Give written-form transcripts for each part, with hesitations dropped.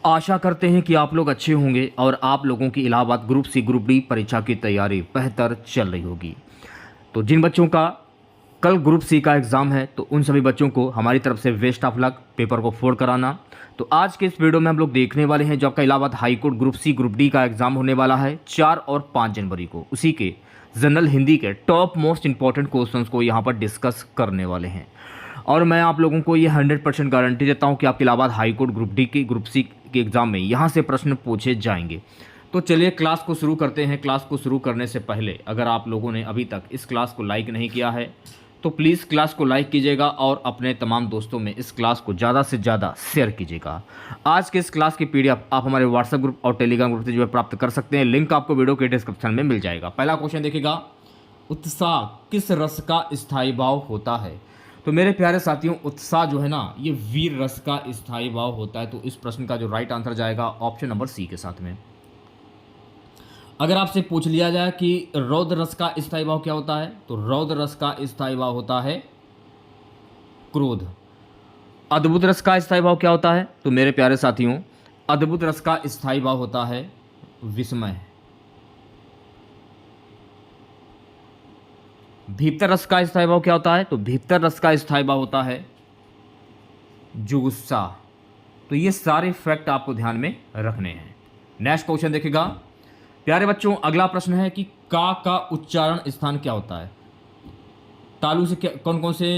आशा करते हैं कि आप लोग अच्छे होंगे और आप लोगों की Allahabad group C group D परीक्षा की तैयारी बेहतर चल रही होगी। तो जिन बच्चों का कल ग्रुप सी का एग्ज़ाम है तो उन सभी बच्चों को हमारी तरफ से बेस्ट ऑफ लक, पेपर को फोड़ कराना। तो आज के इस वीडियो में हम लोग देखने वाले हैं जो आपका Allahabad high court group C group D का एग्ज़ाम होने वाला है 4 और 5 जनवरी को। उसी के जनरल हिंदी के टॉप मोस्ट इंपॉर्टेंट क्वेश्चंस को यहाँ पर डिस्कस करने वाले हैं और मैं आप लोगों को ये 100% गारंटी देता हूँ कि आपके Allahabad high court group D की ग्रुप सी के एग्ज़ाम में यहाँ से प्रश्न पूछे जाएंगे। तो चलिए क्लास को शुरू करते हैं। क्लास को शुरू करने से पहले अगर आप लोगों ने अभी तक इस क्लास को लाइक नहीं किया है तो प्लीज़ क्लास को लाइक कीजिएगा और अपने तमाम दोस्तों में इस क्लास को ज़्यादा से ज़्यादा शेयर कीजिएगा। आज के इस क्लास की पीडीएफ आप हमारे व्हाट्सएप ग्रुप और टेलीग्राम ग्रुप से जो है प्राप्त कर सकते हैं। लिंक आपको वीडियो के डिस्क्रिप्शन में मिल जाएगा। पहला क्वेश्चन देखिएगा, उत्साह किस रस का स्थायी भाव होता है? तो मेरे प्यारे साथियों, उत्साह जो है ना ये वीर रस का स्थायी भाव होता है। तो इस प्रश्न का जो राइट आंसर जाएगा ऑप्शन नंबर सी के साथ में। अगर आपसे पूछ लिया जाए कि रौद्र रस का स्थायी भाव क्या होता है तो रौद्र रस का स्थायी भाव होता है क्रोध। अद्भुत रस का स्थायी भाव क्या होता है? तो मेरे प्यारे साथियों, अद्भुत रस का स्थायी भाव होता है विस्मय। भीतर रस का स्थायी भाव क्या होता है? तो भीतर रस का स्थायी भाव होता है जुगुस्सा। तो ये सारे फैक्ट आपको ध्यान में रखने हैं। नेक्स्ट क्वेश्चन देखिएगा प्यारे बच्चों, अगला प्रश्न है कि का उच्चारण स्थान क्या होता है? तालु से कौन कौन से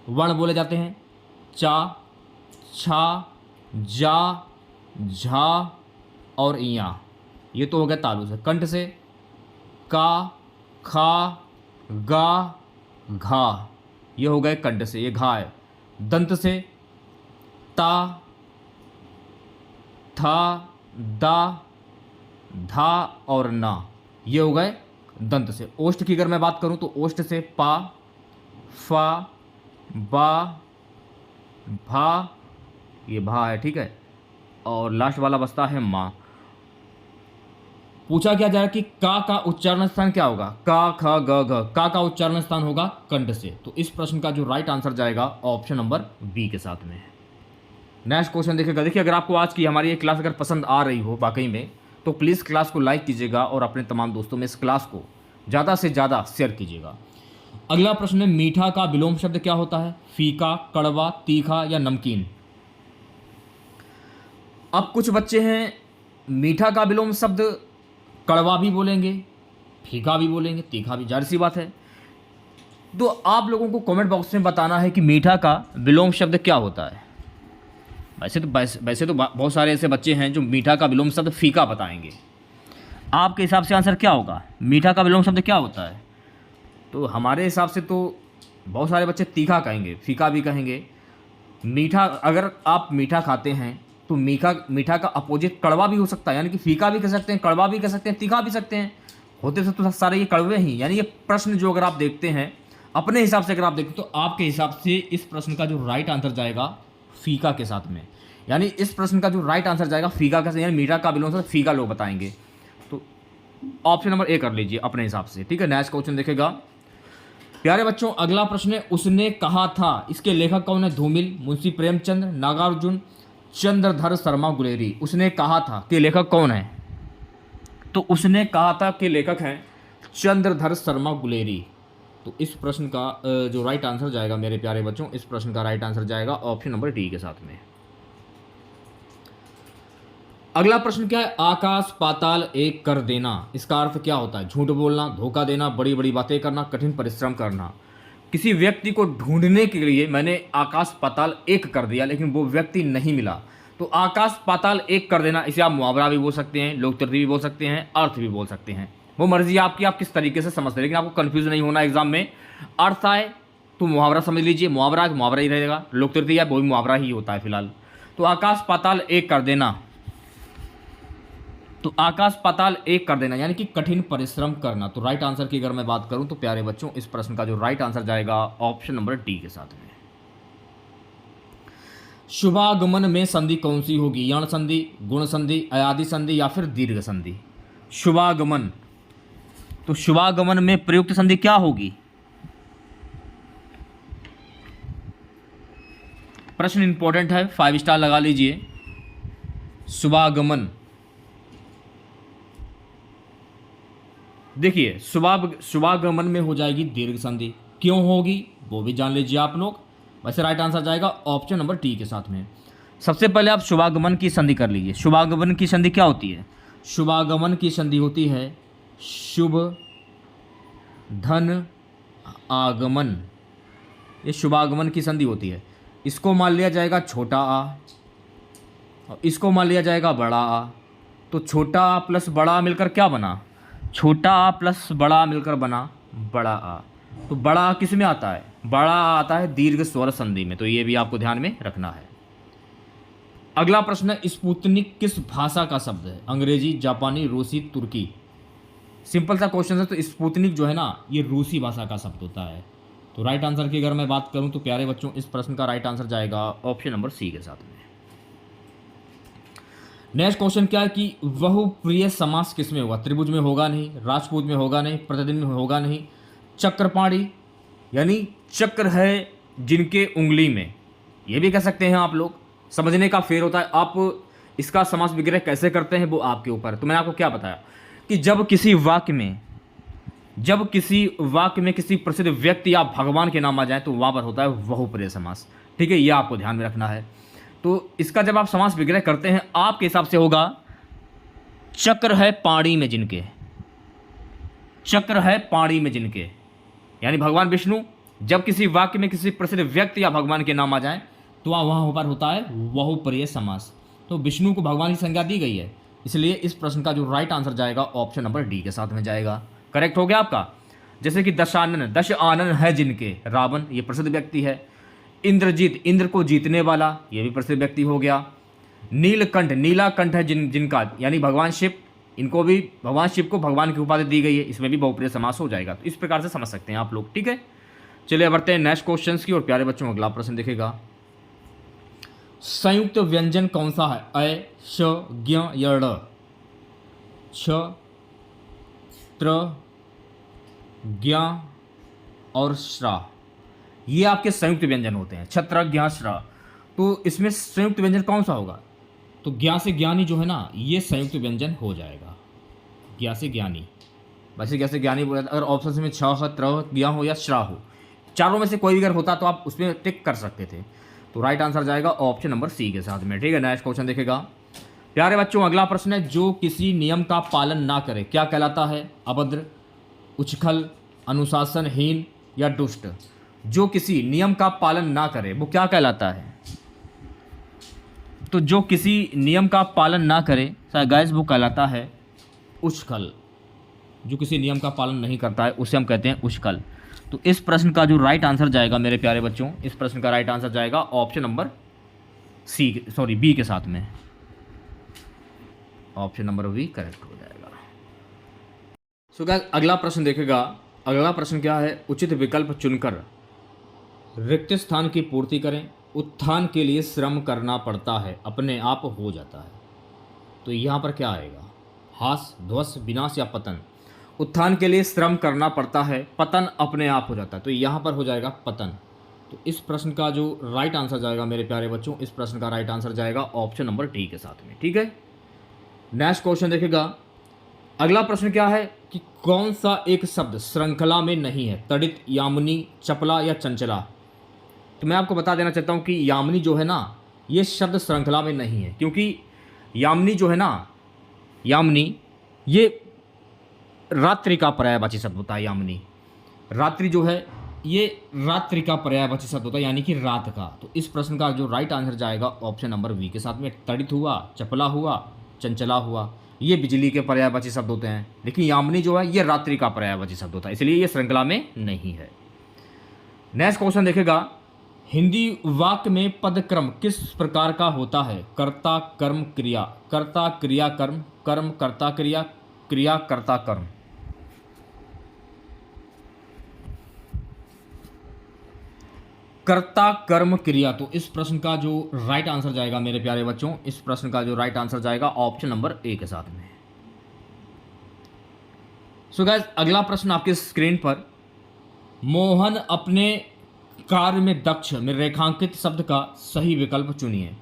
वर्ण बोले जाते हैं? चा, छा, जा, झा और इया। ये तो हो गया तालु से। कंठ से का, खा, गा, घा, ये हो गए कंठ से, ये घा है। दंत से ता, था, दा, धा और ना, ये हो गए दंत से। ओष्ठ की अगर मैं बात करूं तो ओष्ठ से पा, फा, बा, भा, ये भा है, ठीक है, और लास्ट वाला बचता है माँ। पूछा क्या जा रहा है कि का उच्चारण स्थान क्या होगा? का, ख, ग, घ। का उच्चारण स्थान होगा कंठ से। तो इस प्रश्न का जो राइट आंसर जाएगा ऑप्शन नंबर बी के साथ में। नेक्स्ट क्वेश्चन देखिएगा। देखिए, अगर आपको आज की हमारी ये क्लास अगर पसंद आ रही हो वाकई में तो प्लीज़ क्लास को लाइक कीजिएगा और अपने तमाम दोस्तों में इस क्लास को ज़्यादा से ज़्यादा शेयर कीजिएगा। अगला प्रश्न है, मीठा का विलोम शब्द क्या होता है? फीका, कड़वा, तीखा या नमकीन? अब कुछ बच्चे हैं मीठा का विलोम शब्द कड़वा भी बोलेंगे, फीका भी बोलेंगे, तीखा भी, जाहिर सी बात है। तो आप लोगों को कमेंट बॉक्स में बताना है कि मीठा का विलोम शब्द क्या होता है। वैसे तो बहुत सारे ऐसे बच्चे हैं जो मीठा का विलोम शब्द फीका बताएंगे। आपके हिसाब से आंसर क्या होगा? मीठा का विलोम शब्द क्या होता है? तो हमारे हिसाब से तो बहुत सारे बच्चे तीखा कहेंगे, फीका भी कहेंगे। मीठा, अगर आप मीठा खाते हैं तो मीठा का अपोजिट कड़वा भी हो सकता है, यानी कि फीका भी कह सकते हैं, कड़वा भी कह सकते हैं, तीखा भी सकते हैं। होते तो सारे ये कड़वे ही। यानी ये प्रश्न जो अगर आप देखते हैं अपने हिसाब से, अगर आप देखते तो आपके हिसाब से इस प्रश्न का जो राइट आंसर जाएगा फीका के साथ में। यानी इस प्रश्न का जो राइट आंसर जाएगा फीका के साथ, यानी मीठा का विलोम शब्द फीका लोग बताएंगे। तो ऑप्शन नंबर ए कर लीजिए अपने हिसाब से, ठीक है। नेक्स्ट क्वेश्चन देखेगा प्यारे बच्चों, अगला प्रश्न है, उसने कहा था। इसके लेखक कौन है? धूमिल, मुंशी प्रेमचंद, नागार्जुन, चंद्रधर शर्मा गुलेरी। उसने कहा था के लेखक कौन है? तो उसने कहा था के लेखक हैं चंद्रधर शर्मा गुलेरी। तो इस प्रश्न का जो राइट आंसर जाएगा मेरे प्यारे बच्चों, इस प्रश्न का राइट आंसर जाएगा ऑप्शन नंबर डी के साथ में। अगला प्रश्न क्या है? आकाश पाताल एक कर देना, इसका अर्थ क्या होता है? झूठ बोलना, धोखा देना, बड़ी बड़ी बातें करना, कठिन परिश्रम करना। किसी व्यक्ति को ढूंढने के लिए मैंने आकाश पाताल एक कर दिया लेकिन वो व्यक्ति नहीं मिला। तो आकाश पाताल एक कर देना, इसे आप मुहावरा भी बोल सकते हैं, लोकतृप्ति भी बोल सकते हैं, अर्थ भी बोल सकते हैं। वो मर्जी आपकी, आप किस तरीके से समझते हैं, लेकिन आपको कंफ्यूज नहीं होना एग्जाम में। अर्थ आए तो मुहावरा समझ लीजिए, मुहावरा मुहावरा ही रहेगा, लोकतृप्ति है वो भी मुहावरा ही होता है फिलहाल। तो आकाश पाताल एक कर देना, तो आकाश पाताल एक कर देना यानी कि कठिन परिश्रम करना। तो राइट आंसर की अगर मैं बात करूं तो प्यारे बच्चों, इस प्रश्न का जो राइट आंसर जाएगा ऑप्शन नंबर डी के साथ में। शुभागमन में संधि कौन सी होगी? यण संधि, गुण संधि, अयादि संधि या फिर दीर्घ संधि? शुभागमन, तो शुभागमन में प्रयुक्त संधि क्या होगी? प्रश्न इंपॉर्टेंट है, 5 स्टार लगा लीजिए। शुभागमन, देखिए शुभागमन में हो जाएगी दीर्घ संधि, क्यों होगी वो भी जान लीजिए आप लोग। वैसे राइट आंसर जाएगा ऑप्शन नंबर टी के साथ में। सबसे पहले आप शुभागमन की संधि कर लीजिए। शुभागमन की संधि क्या होती है? शुभागमन की संधि होती है शुभ धन आगमन, ये शुभागमन की संधि होती है। इसको मान लिया जाएगा छोटा आ और इसको मान लिया जाएगा बड़ा आ। तो छोटा आ प्लस बड़ा आ मिलकर क्या बना? छोटा आ प्लस बड़ा आ मिलकर बना बड़ा आ। तो बड़ा आ किस में आता है? बड़ा आ आता है दीर्घ स्वर संधि में, तो ये भी आपको ध्यान में रखना है। अगला प्रश्न है, स्पुतनिक किस भाषा का शब्द है? अंग्रेजी, जापानी, रूसी, तुर्की। सिंपल सा क्वेश्चन है। तो स्पुतनिक जो है ना, ये रूसी भाषा का शब्द होता है। तो राइट आंसर की अगर मैं बात करूं तो प्यारे बच्चों, इस प्रश्न का राइट आंसर जाएगा ऑप्शन नंबर सी के साथ में। नेक्स्ट क्वेश्चन क्या है कि बहुप्रिय समास किस में होगा? त्रिभुज में होगा नहीं, राजपूत में होगा नहीं, प्रतिदिन में होगा नहीं, चक्रपाणी यानी चक्र है जिनके उंगली में, ये भी कह सकते हैं आप लोग। समझने का फेर होता है, आप इसका समास विग्रह कैसे करते हैं वो आपके ऊपर। तो मैंने आपको क्या बताया कि जब किसी वाक्य में किसी प्रसिद्ध व्यक्ति या भगवान के नाम आ जाए तो वहाँ पर होता है बहुप्रिय समास। ठीक है, ये आपको ध्यान में रखना है। तो इसका जब आप समास विग्रह करते हैं आपके हिसाब से होगा चक्र है पाणी में जिनके, चक्र है पाणी में जिनके, यानी भगवान विष्णु जब किसी वाक्य में किसी प्रसिद्ध व्यक्ति या भगवान के नाम आ जाए तो वहाँ पर होता है बहुप्रिय समास। तो विष्णु को भगवान की संज्ञा दी गई है, इसलिए इस प्रश्न का जो राइट आंसर जाएगा ऑप्शन नंबर डी के साथ में जाएगा। करेक्ट हो गया आपका। जैसे कि दश आनन है जिनके, रावण ये प्रसिद्ध व्यक्ति है। इंद्रजीत, इंद्र को जीतने वाला, ये भी प्रसिद्ध व्यक्ति हो गया। नीलकंठ, नीलाकंठ है जिनका, यानी भगवान शिव, इनको भी भगवान शिव को भगवान की उपाधि दी गई है, इसमें भी बहुप्रिय समास हो जाएगा। तो इस प्रकार से समझ सकते हैं आप लोग। ठीक है, चलिए बढ़ते हैं नेक्स्ट क्वेश्चन की और प्यारे बच्चों अगला प्रश्न देखेगा। संयुक्त व्यंजन कौन सा है? अ, श, ज्ञ या ड़? छ, त्र, ज्ञ और श्रा, ये आपके संयुक्त व्यंजन होते हैं। छत्र, ज्ञ, श्रा। तो इसमें संयुक्त व्यंजन कौन सा होगा? तो ज्ञ से ज्ञानी जो है ना, ये संयुक्त व्यंजन हो जाएगा। ज्ञ से ज्ञानी, वैसे ज्ञ से ज्ञानी बोला, अगर ऑप्शन में छ, त्र, ज्ञ हो या श्रा हो, चारों में से कोई भी अगर होता तो आप उसमें टिक कर सकते थे। तो राइट आंसर जाएगा ऑप्शन नंबर सी के साथ में। ठीक है, नेक्स्ट क्वेश्चन देखेगा प्यारे बच्चों। अगला प्रश्न है, जो किसी नियम का पालन ना करे क्या कहलाता है? अभद्र, उच्छृंखल, अनुशासनहीन या दुष्ट? जो किसी नियम का पालन ना करे वो क्या कहलाता है? तो जो किसी नियम का पालन ना करे गाइस वो कहलाता है उच्छृंखल। जो किसी नियम का पालन नहीं करता है उसे हम कहते हैं उच्छृंखल। तो इस प्रश्न का जो राइट आंसर जाएगा मेरे प्यारे बच्चों, इस प्रश्न का राइट आंसर जाएगा ऑप्शन नंबर बी के साथ में। ऑप्शन नंबर बी करेक्ट हो जाएगा। सो गाइस अगला प्रश्न देखेगा। अगला प्रश्न क्या है? उचित विकल्प चुनकर रिक्त स्थान की पूर्ति करें। उत्थान के लिए श्रम करना पड़ता है, अपने आप हो जाता है। तो यहाँ पर क्या आएगा? हास, ध्वस, विनाश या पतन? उत्थान के लिए श्रम करना पड़ता है, पतन अपने आप हो जाता है। तो यहाँ पर हो जाएगा पतन। तो इस प्रश्न का जो राइट आंसर जाएगा मेरे प्यारे बच्चों, इस प्रश्न का राइट आंसर जाएगा ऑप्शन नंबर डी के साथ में। ठीक है, नेक्स्ट क्वेश्चन देखेगा। अगला प्रश्न क्या है कि कौन सा एक शब्द श्रृंखला में नहीं है? तड़ित, यामिनी, चपला या चंचला? तो मैं आपको बता देना चाहता हूँ कि यामिनी जो है ना, ये शब्द श्रृंखला में नहीं है, क्योंकि यामिनी जो है ना, यामिनी ये रात्रि का पर्यायवाची शब्द होता है। यामिनी, रात्रि जो है ये रात्रि का पर्यायवाची शब्द होता है, यानी कि रात का। तो इस प्रश्न का जो राइट आंसर जाएगा ऑप्शन नंबर बी के साथ में। तड़ित हुआ, चपला हुआ, चंचला हुआ, ये बिजली के पर्यायवाची शब्द होते हैं, लेकिन यामिनी जो है ये रात्रि का पर्यायवाची शब्द होता है, इसलिए ये श्रृंखला में नहीं है। नेक्स्ट क्वेश्चन देखेगा। हिंदी वाक्य में पदक्रम किस प्रकार का होता है? कर्ता, कर्म, क्रिया। कर्ता, क्रिया, कर्म, कर्म, कर्ता, क्रिया, क्रिया, कर्ता, कर्म। कर्ता, कर्म, क्रिया। तो इस प्रश्न का जो राइट आंसर जाएगा मेरे प्यारे बच्चों, इस प्रश्न का जो राइट आंसर जाएगा ऑप्शन नंबर ए के साथ में। सो गाइस अगला प्रश्न आपके स्क्रीन पर। मोहन अपने कार्य में दक्ष में रेखांकित शब्द का सही विकल्प चुनिए।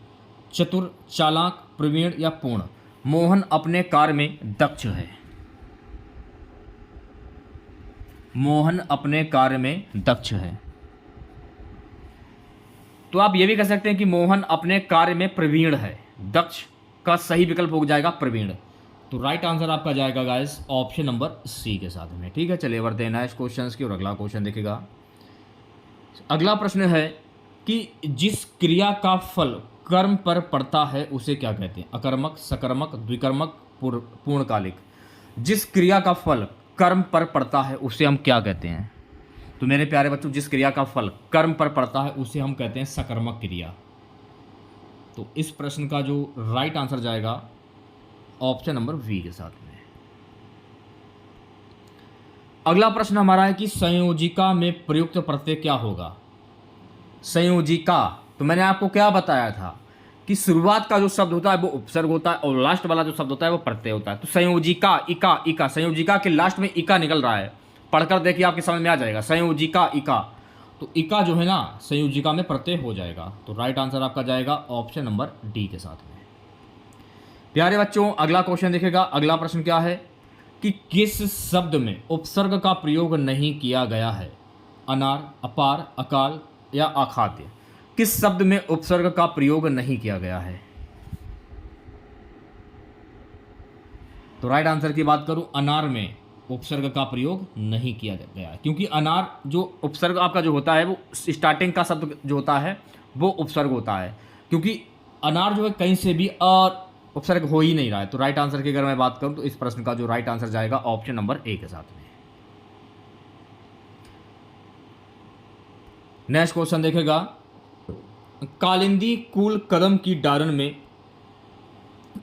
चतुर, चालाक, प्रवीण या पूर्ण। मोहन अपने कार्य में दक्ष है। मोहन अपने कार्य में दक्ष है। तो आप ये भी कह सकते हैं कि मोहन अपने कार्य में प्रवीण है। दक्ष का सही विकल्प हो जाएगा प्रवीण। तो राइट आंसर आपका जाएगा गाइस ऑप्शन नंबर सी के साथ में। ठीक है, चलिए बढ़ते हैं नेक्स्ट क्वेश्चंस की और अगला क्वेश्चन देखिएगा। अगला प्रश्न है कि जिस क्रिया का फल कर्म पर पड़ता है उसे क्या कहते हैं? अकर्मक, सकर्मक, द्विकर्मक, पूर्णकालिक। जिस क्रिया का फल कर्म पर पड़ता है उसे हम क्या कहते हैं? तो मेरे प्यारे बच्चों, जिस क्रिया का फल कर्म पर पड़ता है उसे हम कहते हैं सकर्मक क्रिया। तो इस प्रश्न का जो राइट आंसर जाएगा ऑप्शन नंबर बी के साथ में। अगला प्रश्न हमारा है कि संयोजिका में प्रयुक्त प्रत्यय क्या होगा? संयोजिका, तो मैंने आपको क्या बताया था कि शुरुआत का जो शब्द होता है वो उपसर्ग होता है और लास्ट वाला जो शब्द होता है वो प्रत्यय होता है। तो संयोजिका, इका, इका, संयोजिका के लास्ट में इका निकल रहा है। पढ़कर देखिए, आपके समझ में आ जाएगा। संयोजिका, इका, तो इका जो है ना संयोजिका में प्रत्यय हो जाएगा। तो राइट आंसर आपका जाएगा ऑप्शन नंबर डी के साथ में। प्यारे बच्चों, अगला क्वेश्चन देखिएगा। अगला प्रश्न क्या है कि किस शब्द में उपसर्ग का प्रयोग नहीं किया गया है? अनार, अपार, अकाल या अखाद्य। किस शब्द में उपसर्ग का प्रयोग नहीं किया गया है? तो राइट आंसर की बात करूं, अनार में उपसर्ग का प्रयोग नहीं किया गया है, क्योंकि अनार जो उपसर्ग आपका जो होता है वो स्टार्टिंग का शब्द जो होता है वो उपसर्ग होता है, क्योंकि अनार जो है कहीं से भी उपसर्ग हो ही नहीं रहा है। तो राइट आंसर की अगर मैं बात करूं तो इस प्रश्न का जो राइट आंसर जाएगा ऑप्शन नंबर ए के साथ में। नेक्स्ट क्वेश्चन देखेगा, कालिंदी कुल कदम की डारन में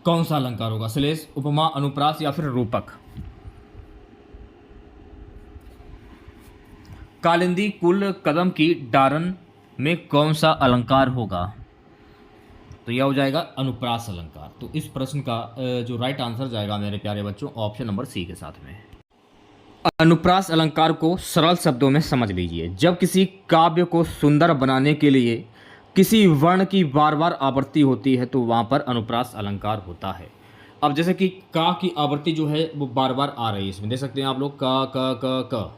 कौन सा अलंकार होगा? श्लेष, उपमा, अनुप्रास या फिर रूपक। कालिंदी कुल कदम की डारन में कौन सा अलंकार होगा? तो यह हो जाएगा अनुप्रास अलंकार। तो इस प्रश्न का जो राइट आंसर जाएगा मेरे प्यारे बच्चों ऑप्शन नंबर सी के साथ में। अनुप्रास अलंकार को सरल शब्दों में समझ लीजिए। जब किसी काव्य को सुंदर बनाने के लिए किसी वर्ण की बार बार आवृत्ति होती है तो वहाँ पर अनुप्रास अलंकार होता है। अब जैसे कि का की आवृत्ति जो है वो बार बार आ रही है, इसमें देख सकते हैं आप लोग का क,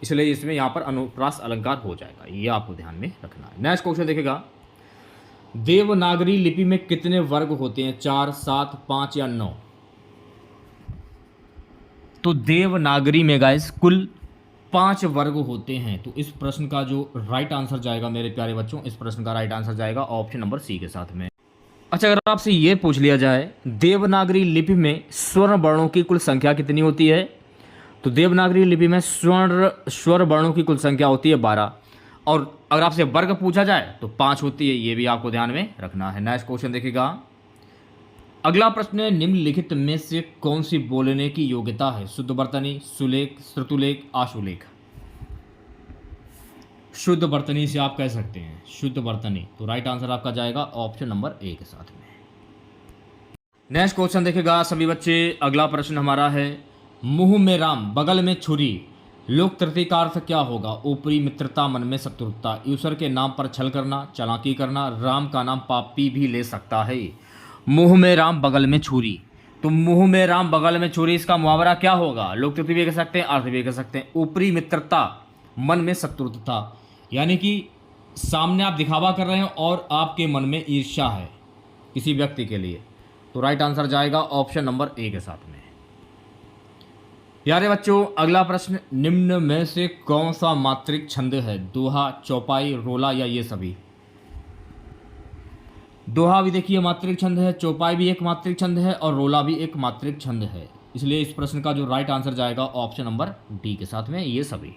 इसलिए इसमें यहाँ पर अनुप्रास अलंकार हो जाएगा। ये आपको ध्यान में रखना है। नेक्स्ट क्वेश्चन देखेगा, देवनागरी लिपि में कितने वर्ग होते हैं? 4, 7, 5 या 9। तो देवनागरी में गाइस कुल 5 वर्ग होते हैं। तो इस प्रश्न का जो राइट आंसर जाएगा मेरे प्यारे बच्चों, इस प्रश्न का राइट आंसर जाएगा ऑप्शन नंबर सी के साथ में। अच्छा, अगर आपसे ये पूछ लिया जाए देवनागरी लिपि में स्वर्ण वर्णों की कुल संख्या कितनी होती है? तो देवनागरी लिपि में स्वर वर्णों की कुल संख्या होती है 12, और अगर आपसे वर्ग पूछा जाए तो 5 होती है। ये भी आपको ध्यान में रखना है। नेक्स्ट क्वेश्चन देखिएगा। अगला प्रश्न है, निम्नलिखित में से कौन सी बोलने की योग्यता है? शुद्ध वर्तनी, सुलेख, श्रुतुलेख, आशुलेख। शुद्ध वर्तनी से आप कह सकते हैं शुद्ध वर्तनी। तो राइट आंसर आपका जाएगा ऑप्शन नंबर ए के साथ में। नेक्स्ट क्वेश्चन देखिएगा सभी बच्चे। अगला प्रश्न हमारा है, मुंह में राम बगल में छुरी लोक तृतीय का अर्थ क्या होगा? ऊपरी मित्रता, मन में शत्रुता, ईश्वर के नाम पर छल करना, चालाकी करना, राम का नाम पापी भी ले सकता है। मुंह में राम बगल में छुरी, तो मुंह में राम बगल में छुरी, इसका मुहावरा क्या होगा? लोक तृतीय भी कह सकते हैं, अर्थ भी कह सकते हैं। ऊपरी मित्रता, मन में शत्रुता, यानी कि सामने आप दिखावा कर रहे हैं और आपके मन में ईर्ष्या है किसी व्यक्ति के लिए। तो राइट आंसर जाएगा ऑप्शन नंबर ए के साथ में। प्यारे बच्चों, अगला प्रश्न, निम्न में से कौन सा मात्रिक छंद है? दोहा, चौपाई, रोला या ये सभी। दोहा भी देखिए मात्रिक छंद है, चौपाई भी एक मात्रिक छंद है और रोला भी एक मात्रिक छंद है। इसलिए इस प्रश्न का जो राइट आंसर जाएगा ऑप्शन नंबर डी के साथ में, ये सभी।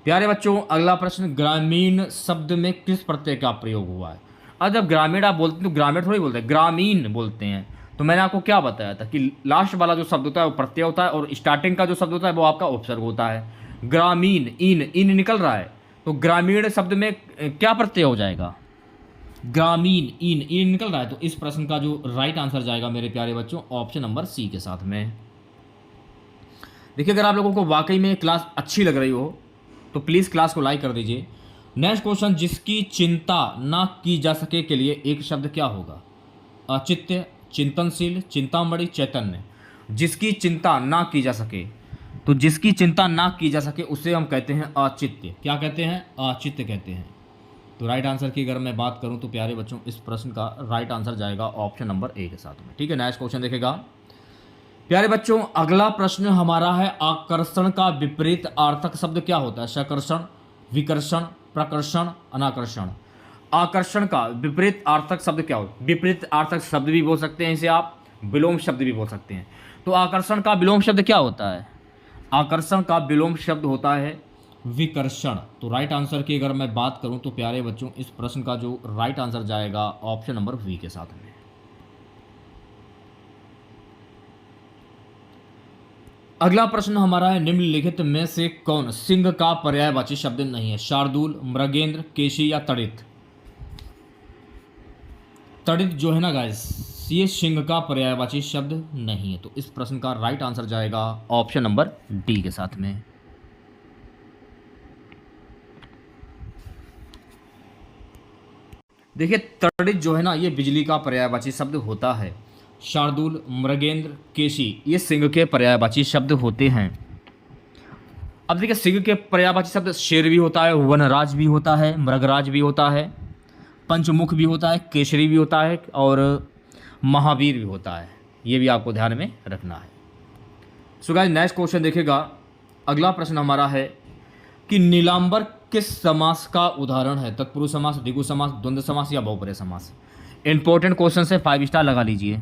प्यारे बच्चों, अगला प्रश्न, ग्रामीण शब्द में किस प्रत्यय का प्रयोग हुआ है? अब जब ग्रामीण आप बोलते हैं तो ग्रामीण थोड़ी बोलते हैं, ग्रामीण बोलते हैं। तो मैंने आपको क्या बताया था कि लास्ट वाला जो शब्द होता है वो प्रत्यय होता है और स्टार्टिंग का जो शब्द होता है वो आपका उपसर्ग होता है। ग्रामीण, इन निकल रहा है, तो ग्रामीण शब्द में क्या प्रत्यय हो जाएगा? ग्रामीण, इन निकल रहा है। तो इस प्रश्न का जो राइट आंसर जाएगा मेरे प्यारे बच्चों ऑप्शन नंबर सी के साथ में। देखिए, अगर आप लोगों को वाकई में क्लास अच्छी लग रही हो तो प्लीज़ क्लास को लाइक कर दीजिए। नेक्स्ट क्वेश्चन, जिसकी चिंता ना की जा सके के लिए एक शब्द क्या होगा? औचित्य, चिंतनशील, चिंतामणि, चैतन्य। जिसकी चिंता ना की जा सके, तो जिसकी चिंता ना की जा सके उसे हम कहते हैं औचित्य। क्या कहते हैं? औचित्य कहते हैं। तो राइट आंसर की अगर मैं बात करूं तो प्यारे बच्चों इस प्रश्न का राइट आंसर जाएगा ऑप्शन नंबर ए के साथ में। ठीक है, नेक्स्ट क्वेश्चन देखेगा प्यारे बच्चों। अगला प्रश्न हमारा है, आकर्षण का विपरीत आर्थक शब्द क्या होता है? सकर्षण, विकर्षण, प्रकर्षण, अनाकर्षण। आकर्षण का विपरीत आर्थक शब्द क्या होता है? विपरीत आर्थक शब्द भी बोल सकते हैं इसे आप, विलोम शब्द भी बोल सकते हैं। तो आकर्षण का विलोम शब्द क्या होता है? आकर्षण का विलोम शब्द होता है विकर्षण। तो राइट आंसर की अगर मैं बात करूं तो प्यारे बच्चों इस प्रश्न का जो राइट आंसर जाएगा ऑप्शन नंबर वी के साथ में। अगला प्रश्न हमारा है, निम्नलिखित में से कौन सिंह का पर्यायवाची शब्द नहीं है? शार्दूल, मृगेंद्र, केशी या तड़ित। तड़ित जो है ना गाइस, ये सिंह का पर्यायवाची शब्द नहीं है। तो इस प्रश्न का राइट आंसर जाएगा ऑप्शन नंबर डी के साथ में। देखिए तड़ित जो है ना, ये बिजली का पर्यायवाची शब्द होता है। शार्दूल, मृगेंद्र, केशी ये सिंह के पर्यायवाची शब्द होते हैं। अब देखिए सिंह के पर्यायवाची शब्द शेर भी होता है, वनराज भी होता है, मृगराज भी होता है, पंचमुख भी होता है, केसरी भी होता है और महावीर भी होता है। ये भी आपको ध्यान में रखना है। सो गाइस नेक्स्ट क्वेश्चन देखेगा। अगला प्रश्न हमारा है कि नीलांबर किस समास का उदाहरण है? तत्पुरुष समास, द्विगु समास, द्वंद्व समास या बहुपर्याय समास। इंपॉर्टेंट क्वेश्चन से 5 स्टार लगा लीजिए।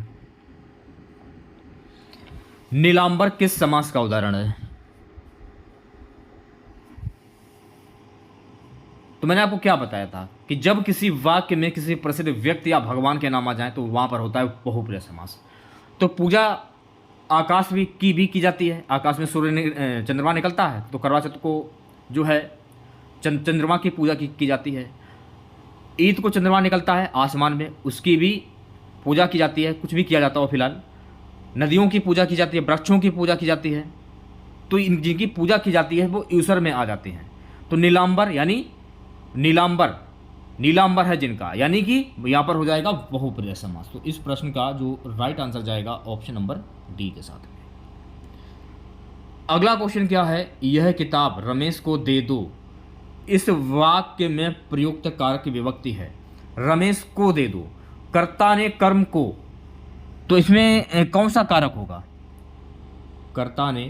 नीलांबर किस समास का उदाहरण है? तो मैंने आपको क्या बताया था कि जब किसी वाक्य में किसी प्रसिद्ध व्यक्ति या भगवान के नाम आ जाए तो वहां पर होता है बहुपर्याय समास। तो पूजा आकाश भी की जाती है। आकाश में सूर्य चंद्रमा निकलता है तो करवा चौथ को जो है चंद्रमा की पूजा की जाती है। ईद को चंद्रमा निकलता है आसमान में, उसकी भी पूजा की जाती है। कुछ भी किया जाता हो फिलहाल, नदियों की पूजा की जाती है, वृक्षों की पूजा की जाती है। तो जिनकी पूजा की जाती है वो ईश्वर में आ जाते हैं। तो नीलांबर यानी नीलांबर है जिनका, यानी कि यहाँ पर हो जाएगा बहुपर्याय समास। तो इस प्रश्न का जो राइट आंसर जाएगा ऑप्शन नंबर डी के साथ में। अगला क्वेश्चन क्या है, यह किताब रमेश को दे दो। इस वाक्य में प्रयुक्त कारक विभक्ति है। रमेश को दे दो, कर्ता ने कर्म को, तो इसमें कौन सा कारक होगा? कर्ता ने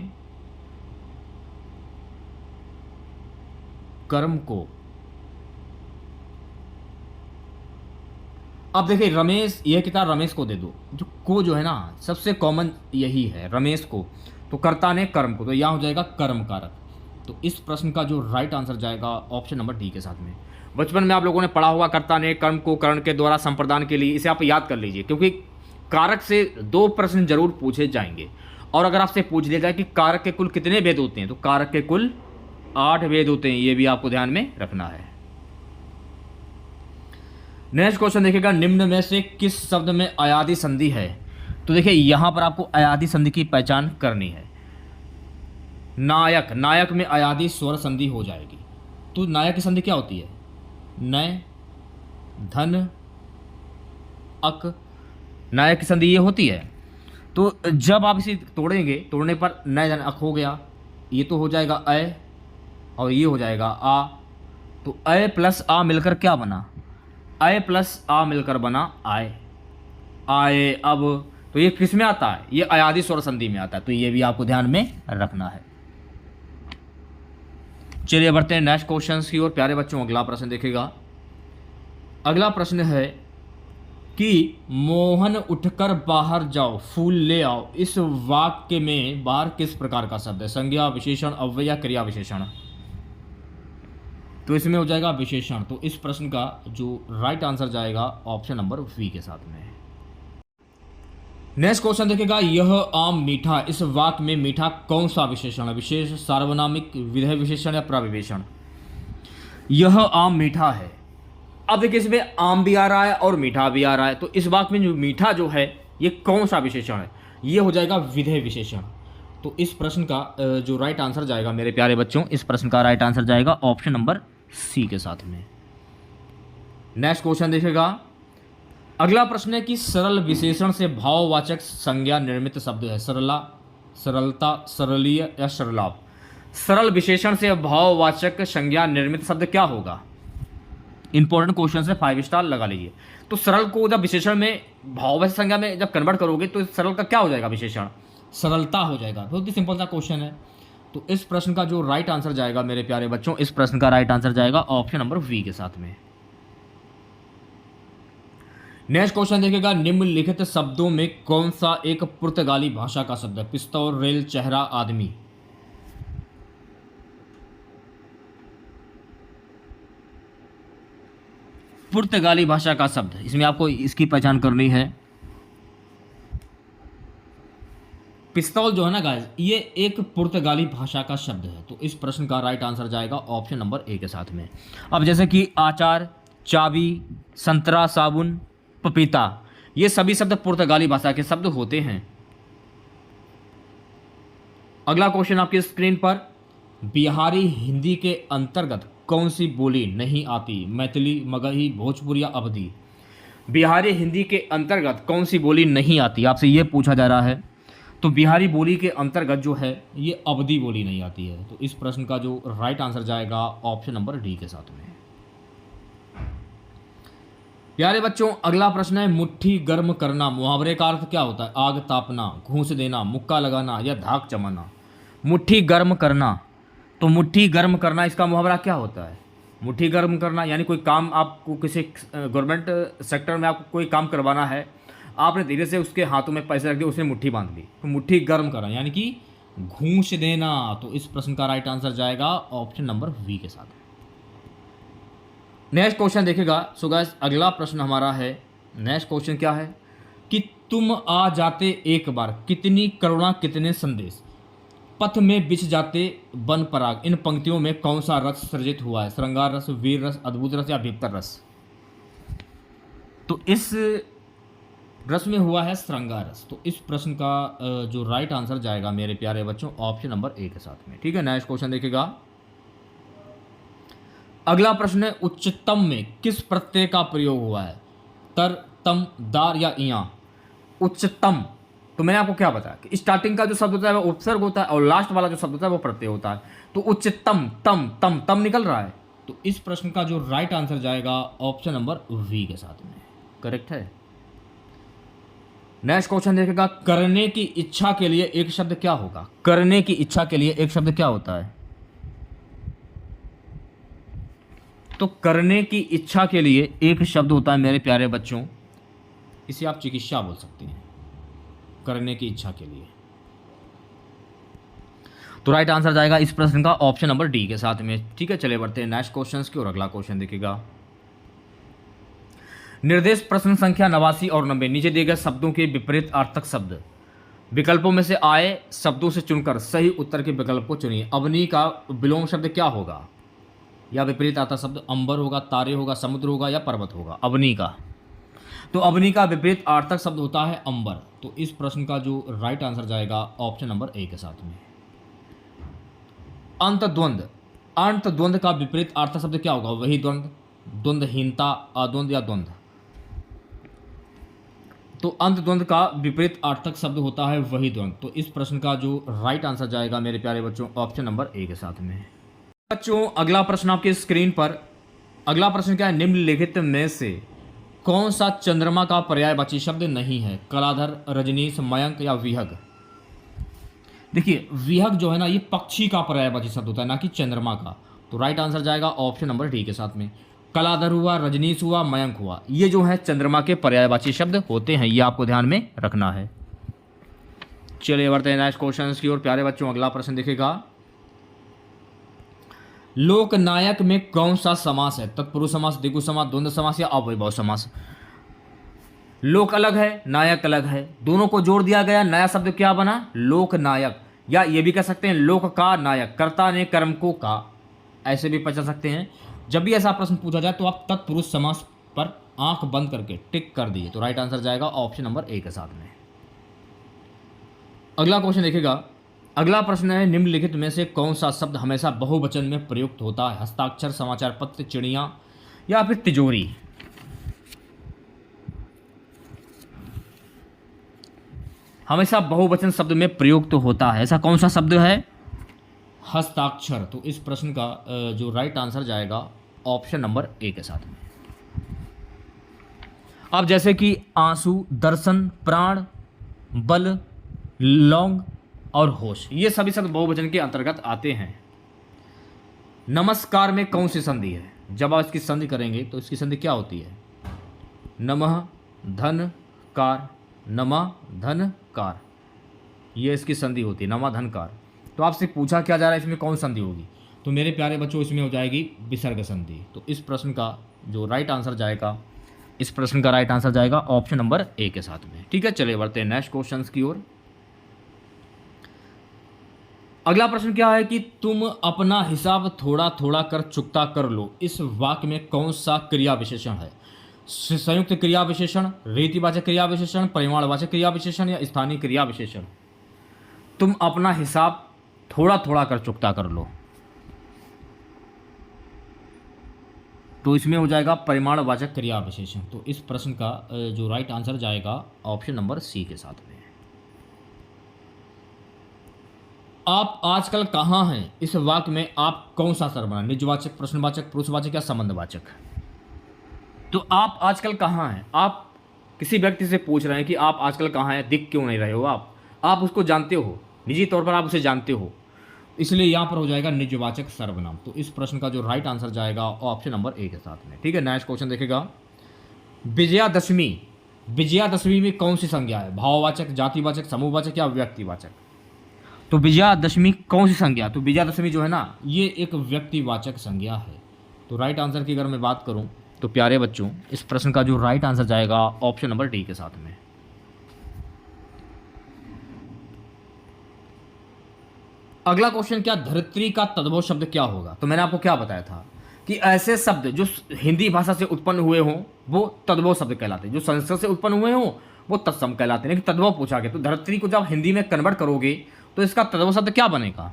कर्म को। अब देखिए रमेश, यह किताब रमेश को दे दो, जो है ना सबसे कॉमन यही है, रमेश को। तो कर्ता ने कर्म को, तो यहां हो जाएगा कर्म कारक। तो इस प्रश्न का जो राइट आंसर जाएगा ऑप्शन नंबर डी के साथ में। बचपन में आप लोगों ने पढ़ा होगा, कर्ता ने कर्म को करण के द्वारा संप्रदान के लिए, इसे आप याद कर लीजिए क्योंकि कारक से 2 प्रश्न जरूर पूछे जाएंगे। और अगर आपसे पूछ लिया जाए कि कारक के कुल कितने भेद होते हैं, तो कारक के कुल 8 भेद होते हैं। ये भी आपको ध्यान में रखना है। नेक्स्ट क्वेश्चन देखिएगा, निम्न में से किस शब्द में अयादि संधि है? तो देखिए यहां पर आपको अयादि संधि की पहचान करनी है। नायक, नायक में अयादि स्वर संधि हो जाएगी। तो नायक की संधि क्या होती है? नय, धन, अक, नायक की संधि ये होती है। तो जब आप इसे तोड़ेंगे, तोड़ने पर नय धन अक हो गया, ये तो हो जाएगा अय और ये हो जाएगा आ। तो अय प्लस आ मिलकर क्या बना? अय प्लस आ मिलकर बना आय। आए। अब तो ये किस में आता है? ये अयादि स्वर संधि में आता है। तो ये भी आपको ध्यान में रखना है। चलिए बढ़ते हैं नेक्स्ट क्वेश्चन की ओर। प्यारे बच्चों अगला प्रश्न देखेगा। अगला प्रश्न है कि मोहन उठकर बाहर जाओ, फूल ले आओ। इस वाक्य में बाहर किस प्रकार का शब्द है? संज्ञा, विशेषण, अव्यय या क्रिया विशेषण? तो इसमें हो जाएगा विशेषण। तो इस प्रश्न का जो राइट आंसर जाएगा ऑप्शन नंबर वी के साथ में। नेक्स्ट क्वेश्चन देखेगा, यह आम मीठा। इस वाक्य में मीठा कौन सा विशेषण है? विशेष, सार्वनामिक, विधेय विशेषण या प्रविशेषण? यह आम मीठा है। अब देखिए इसमें आम भी आ रहा है और मीठा भी आ रहा है। तो इस वाक्य में जो मीठा जो है ये कौन सा विशेषण है? ये हो जाएगा विधेय विशेषण। तो इस प्रश्न का जो राइट आंसर जाएगा मेरे प्यारे बच्चों, इस प्रश्न का राइट आंसर जाएगा ऑप्शन नंबर सी के साथ में। नेक्स्ट क्वेश्चन देखिएगा, अगला प्रश्न है कि सरल विशेषण से भाववाचक संज्ञा निर्मित शब्द है। सरला, सरलता, सरलीय या सरलाभ। सरल विशेषण से भाववाचक संज्ञा निर्मित शब्द क्या होगा? इंपॉर्टेंट क्वेश्चन है, 5 स्टार लगा लीजिए। तो सरल को जब विशेषण में भाववाचक संज्ञा में जब कन्वर्ट करोगे तो सरल का क्या हो जाएगा? विशेषण सरलता हो जाएगा। बहुत ही सिंपल सा क्वेश्चन है। तो इस प्रश्न का जो राइट आंसर जाएगा मेरे प्यारे बच्चों, इस प्रश्न का राइट आंसर जाएगा ऑप्शन नंबर वी के साथ में। नेक्स्ट क्वेश्चन देखिएगा, निम्नलिखित शब्दों में कौन सा एक पुर्तगाली भाषा का शब्द है? पिस्तौल, रेल, चेहरा, आदमी। पुर्तगाली भाषा का शब्द, इसमें आपको इसकी पहचान करनी है। पिस्तौल जो है ना गाइस, ये एक पुर्तगाली भाषा का शब्द है। तो इस प्रश्न का राइट आंसर जाएगा ऑप्शन नंबर ए के साथ में। अब जैसे कि आचार, चाबी, संतरा, साबुन, पपीता, ये सभी शब्द पुर्तगाली भाषा के शब्द होते हैं। अगला क्वेश्चन आपकी स्क्रीन पर, बिहारी हिंदी के अंतर्गत कौन सी बोली नहीं आती? मैथिली, मगही, भोजपुरी या अवधी। बिहारी हिंदी के अंतर्गत कौन सी बोली नहीं आती, आपसे ये पूछा जा रहा है। तो बिहारी बोली के अंतर्गत जो है ये अवधी बोली नहीं आती है। तो इस प्रश्न का जो राइट आंसर जाएगा ऑप्शन नंबर डी के साथ में। प्यारे बच्चों, अगला प्रश्न है, मुट्ठी गर्म करना मुहावरे का अर्थ क्या होता है? आग तापना, घूंस देना, मुक्का लगाना या धाक जमाना। मुट्ठी गर्म करना, तो मुट्ठी गर्म करना इसका मुहावरा क्या होता है? मुट्ठी गर्म करना यानी कोई काम आपको किसी गवर्नमेंट सेक्टर में आपको कोई काम करवाना है, आपने धीरे से उसके हाथों में पैसे रख दिए, उसने मुट्ठी बांध ली, तो मुट्ठी गर्म करना यानी कि घूंस देना। तो इस प्रश्न का राइट आंसर जाएगा ऑप्शन नंबर वी के साथ। नेक्स्ट क्वेश्चन देखिएगा। सो गाइस, अगला प्रश्न हमारा है, नेक्स्ट क्वेश्चन क्या है कि तुम आ जाते एक बार, कितनी करुणा कितने संदेश, पथ में बिछ जाते वन पराग। इन पंक्तियों में कौन सा रस सृजित हुआ है? श्रृंगार रस, वीर रस, अद्भुत रस या भीतर रस। तो इस रस में हुआ है श्रृंगार रस। तो इस प्रश्न का जो राइट आंसर जाएगा मेरे प्यारे बच्चों ऑप्शन नंबर ए के साथ में। ठीक है, नेक्स्ट क्वेश्चन देखिएगा। अगला प्रश्न है, उच्चतम में किस प्रत्यय का प्रयोग हुआ है? तर, तम, दार या इया। उच्चतम, तो मैंने आपको क्या बताया कि स्टार्टिंग का जो शब्द होता है वो उपसर्ग होता है और लास्ट वाला जो शब्द होता है वो प्रत्यय होता है। तो उच्चतम, तम तम तम निकल रहा है। तो इस प्रश्न का जो राइट आंसर जाएगा ऑप्शन नंबर वी के साथ में। करेक्ट है। नेक्स्ट क्वेश्चन देखेगा, करने की इच्छा के लिए एक शब्द क्या होगा? करने की इच्छा के लिए एक शब्द क्या होता है? तो करने की इच्छा के लिए एक शब्द होता है मेरे प्यारे बच्चों, इसे आप चिकित्सा बोल सकते हैं। करने की इच्छा के लिए। तो राइट आंसर जाएगा इस प्रश्न का ऑप्शन नंबर डी के साथ में। ठीक है, चले बढ़ते हैं नेक्स्ट क्वेश्चन की और अगला क्वेश्चन देखिएगा। निर्देश प्रश्न संख्या 89 और 90, नीचे दिए गए शब्दों के विपरीत अर्थक शब्द विकल्पों में से आए शब्दों से चुनकर सही उत्तर के विकल्प को चुनिए। अवनी का विलोम शब्द क्या होगा? या विपरीत अर्थक शब्द अंबर होगा, तारे होगा, समुद्र होगा या पर्वत होगा। अवनी का, तो अवनी का विपरीत अर्थक शब्द होता है अंबर। तो इस प्रश्न का जो राइट आंसर जाएगा ऑप्शन नंबर ए के साथ में। अंतद्वंद, अंतद्वंद का विपरीत अर्थक शब्द क्या होगा? वही द्वंद, द्वंद्वहीनता, अद्वंद या द्वंद। तो अंतद्वंद का विपरीत अर्थक शब्द होता है वही द्वंद। तो इस प्रश्न का जो राइट आंसर जाएगा मेरे प्यारे बच्चों ऑप्शन नंबर ए के साथ में। बच्चों, अगला प्रश्न आपके स्क्रीन पर, अगला प्रश्न क्या है? निम्नलिखित में से कौन सा चंद्रमा का पर्यायवाची शब्द नहीं है? कलाधर, रजनीश, मयंक या विहग। देखिए, विहग जो है ना, ये पक्षी का पर्यायवाची शब्द होता है, ना कि चंद्रमा का। तो राइट आंसर जाएगा ऑप्शन नंबर डी के साथ में। कलाधर हुआ, रजनीश हुआ, मयंक हुआ, ये जो है चंद्रमा के पर्यायवाची शब्द होते हैं, ये आपको ध्यान में रखना है। चलिए बढ़ते हैं नेक्स्ट क्वेश्चन की ओर। प्यारे बच्चों, अगला प्रश्न देखेगा, लोकनायक में कौन सा समास है? तत्पुरुष समास, द्विगु समास, द्वंद्व समास या अव्ययभाव समास। लोक अलग है, नायक अलग है, दोनों को जोड़ दिया गया, नया शब्द क्या बना? लोकनायक। या ये भी कह सकते हैं लोक का नायक, कर्ता ने कर्म को का, ऐसे भी पढ़ सकते हैं। जब भी ऐसा प्रश्न पूछा जाए तो आप तत्पुरुष समास पर आंख बंद करके टिक कर दिए। तो राइट आंसर जाएगा ऑप्शन नंबर ए के साथ में। अगला क्वेश्चन देखिएगा, अगला प्रश्न है, निम्नलिखित में से कौन सा शब्द हमेशा बहुवचन में प्रयुक्त होता है? हस्ताक्षर, समाचार पत्र, चिड़िया या फिर तिजोरी? हमेशा बहुवचन शब्द में प्रयुक्त होता है, ऐसा कौन सा शब्द है? हस्ताक्षर। तो इस प्रश्न का जो राइट आंसर जाएगा ऑप्शन नंबर ए के साथ में। अब जैसे कि आंसू, दर्शन, प्राण, बल, लौंग और होश, ये सभी शब्द बहुवचन के अंतर्गत आते हैं। नमस्कार में कौन सी संधि है? जब आप इसकी संधि करेंगे तो इसकी संधि क्या होती है? नमः धन कार, नमा धन कार, ये इसकी संधि होती है, नमा धन कार। तो आपसे पूछा क्या जा रहा है इसमें कौन संधि होगी? तो मेरे प्यारे बच्चों इसमें हो जाएगी विसर्ग संधि। तो इस प्रश्न का जो राइट आंसर जाएगा, इस प्रश्न का राइट आंसर जाएगा ऑप्शन नंबर ए के साथ में। ठीक है, चलिए बढ़ते हैं नेक्स्ट क्वेश्चन की ओर। अगला प्रश्न क्या है कि तुम अपना हिसाब थोड़ा थोड़ा कर चुकता कर लो, इस वाक्य में कौन सा क्रिया विशेषण है? संयुक्त क्रिया विशेषण, रीतिवाचक क्रिया विशेषण, परिमाणवाचक क्रिया विशेषण या स्थानीय क्रिया विशेषण? तुम अपना हिसाब थोड़ा थोड़ा कर चुकता कर लो, तो इसमें हो जाएगा परिमाणवाचक क्रिया विशेषण। तो इस प्रश्न का जो राइट आंसर जाएगा ऑप्शन नंबर सी के साथ में। आप आजकल कहाँ हैं, इस वाक्य में आप कौन सा सर्वनाम? निजवाचक, प्रश्नवाचक, पुरुषवाचक या संबंधवाचक? तो आप आजकल कहाँ हैं, आप किसी व्यक्ति से पूछ रहे हैं कि आप आजकल कहाँ हैं, दिख क्यों नहीं रहे हो? आप उसको जानते हो, निजी तौर पर आप उसे जानते हो, इसलिए यहाँ पर हो जाएगा निजवाचक सर्वनाम। तो इस प्रश्न का जो राइट आंसर जाएगा ऑप्शन नंबर ए के साथ में। ठीक है, नेक्स्ट क्वेश्चन देखेगा, विजयादशमी, विजयादशमी में कौन सी संज्ञा है? भाववाचक, जातिवाचक, समूहवाचक या व्यक्तिवाचक? तो विजयादशमी कौन सी संज्ञा? तो विजयादशमी जो है ना, ये एक व्यक्तिवाचक संज्ञा है। तो राइट आंसर की अगर मैं बात करूं तो प्यारे बच्चों इस प्रश्न का जो राइट आंसर जाएगा ऑप्शन नंबर डी के साथ में। अगला क्वेश्चन, क्या धरित्री का तद्भव शब्द क्या होगा? तो मैंने आपको क्या बताया था कि ऐसे शब्द जो हिंदी भाषा से उत्पन्न हुए हों वो तद्भव शब्द कहलाते हैं, जो संस्कृत से उत्पन्न हुए हों वो तत्सम कहलाते हैं। लेकिन तद्भव पूछा गया, तो धरित्री को जब हिंदी में कन्वर्ट करोगे तो इसका तद्भव शब्द क्या बनेगा?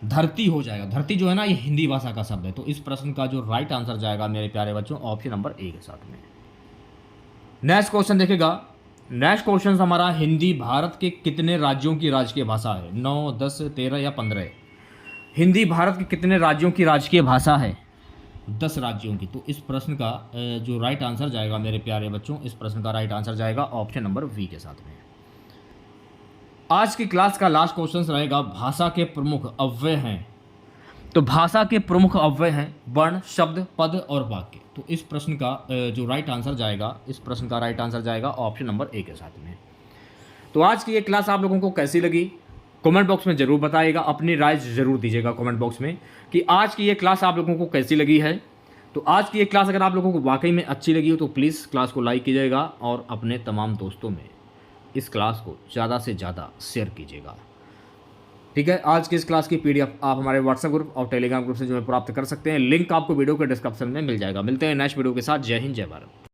धरती हो जाएगा। धरती जो है ना, ये हिंदी भाषा का शब्द है। तो इस प्रश्न का जो राइट आंसर जाएगा मेरे प्यारे बच्चों ऑप्शन नंबर ए के साथ में। नेक्स्ट क्वेश्चन देखेगा, नेक्स्ट क्वेश्चन हमारा, हिंदी भारत के कितने राज्यों की राजकीय भाषा है? 9, 10, 13 या 15? हिंदी भारत के कितने राज्यों की राजकीय भाषा है? 10 राज्यों की। तो इस प्रश्न का जो राइट आंसर जाएगा मेरे प्यारे बच्चों, इस प्रश्न का राइट आंसर जाएगा ऑप्शन नंबर वी के साथ में। आज की क्लास का लास्ट क्वेश्चन रहेगा, भाषा के प्रमुख अव्यय हैं। तो भाषा के प्रमुख अव्यय हैं वर्ण, शब्द, पद और वाक्य। तो इस प्रश्न का जो राइट आंसर जाएगा, इस प्रश्न का राइट आंसर जाएगा ऑप्शन नंबर ए के साथ में। तो आज की ये क्लास आप लोगों को कैसी लगी कमेंट बॉक्स में ज़रूर बताइएगा, अपनी राय ज़रूर दीजिएगा कमेंट बॉक्स में कि आज की ये क्लास आप लोगों को कैसी लगी है। तो आज की ये क्लास अगर आप लोगों को वाकई में अच्छी लगी हो तो प्लीज़ क्लास को लाइक कीजिएगा और अपने तमाम दोस्तों में इस क्लास को ज़्यादा से ज़्यादा शेयर कीजिएगा। ठीक है, आज की इस क्लास की पीडीएफ आप हमारे व्हाट्सएप ग्रुप और टेलीग्राम ग्रुप से जो है प्राप्त कर सकते हैं। लिंक आपको वीडियो के डिस्क्रिप्शन में मिल जाएगा। मिलते हैं नेक्स्ट वीडियो के साथ। जय हिंद, जय भारत।